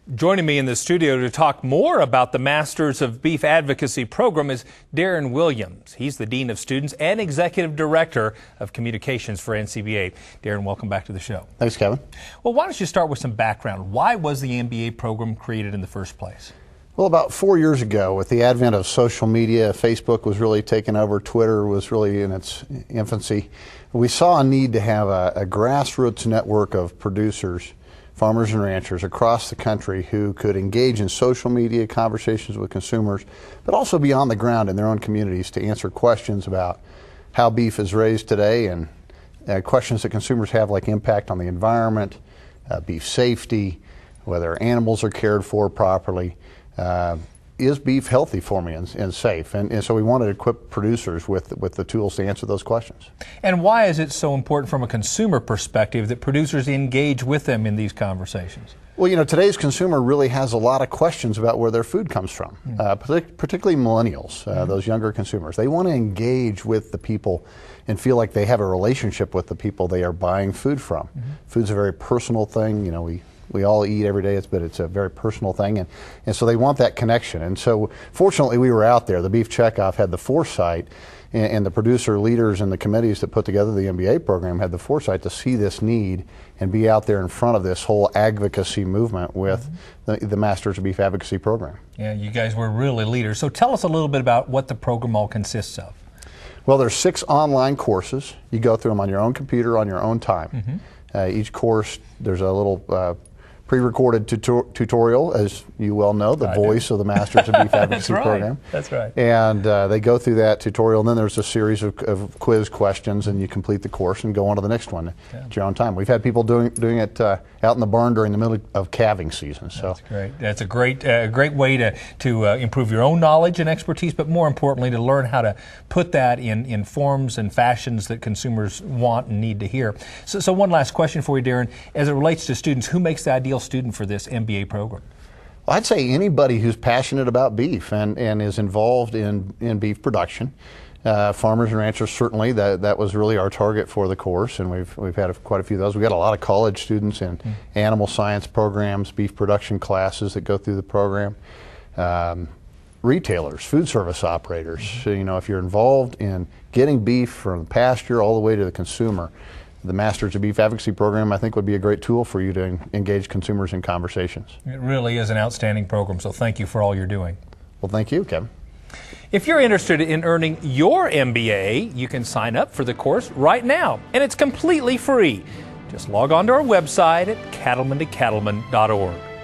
Joining me in the studio to talk more about the Masters of Beef Advocacy program is Daren Williams. He's the Dean of Students and Executive Director of Communications for NCBA. Daren, welcome back to the show. Thanks, Kevin. Well, why don't you start with some background? Why was the MBA program created in the first place? Well, about 4 years ago, with the advent of social media, Facebook was really taking over, Twitter was really in its infancy. We saw a need to have a grassroots network of producers, farmers and ranchers across the country who could engage in social media conversations with consumers, but also be on the ground in their own communities to answer questions about how beef is raised today and questions that consumers have, like impact on the environment, beef safety, whether animals are cared for properly. Is beef healthy for me and safe? And so we wanted to equip producers with the tools to answer those questions. And why is it so important from a consumer perspective that producers engage with them in these conversations? Well, you know, today's consumer really has a lot of questions about where their food comes from, particularly millennials, those younger consumers. They want to engage with the people and feel like they have a relationship with the people they are buying food from. Food's a very personal thing. You know, we all eat every day, but it's a very personal thing, and so they want that connection. And so fortunately we were out there. The Beef Checkoff had the foresight, and the producer leaders and the committees that put together the MBA program had the foresight to see this need and be out there in front of this whole advocacy movement with the Masters of Beef Advocacy program. Yeah, you guys were really leaders. So tell us a little bit about what the program all consists of. Well, there's 6 online courses. You go through them on your own computer, on your own time. Each course, there's a little pre-recorded tutorial, as you well know, the voice of the Masters of Beef Advocacy program. That's right. And they go through that tutorial, and then there's a series of quiz questions, and you complete the course and go on to the next one at your own time. We've had people doing it out in the barn during the middle of calving season. So that's great. That's a great way to improve your own knowledge and expertise, but more importantly, to learn how to put that in forms and fashions that consumers want and need to hear. So one last question for you, Daren. As it relates to students, who makes the ideal student for this MBA program? Well, I'd say anybody who's passionate about beef and is involved in beef production. Farmers and ranchers, certainly, that was really our target for the course, and we've had quite a few of those. We've got a lot of college students in animal science programs, beef production classes that go through the program. Retailers, food service operators. So, you know, if you're involved in getting beef from the pasture all the way to the consumer, the Masters of Beef Advocacy program, I think, would be a great tool for you to engage consumers in conversations. It really is an outstanding program, so thank you for all you're doing. Well, thank you, Kevin. If you're interested in earning your MBA, you can sign up for the course right now, and it's completely free. Just log on to our website at cattlemantocattleman.org.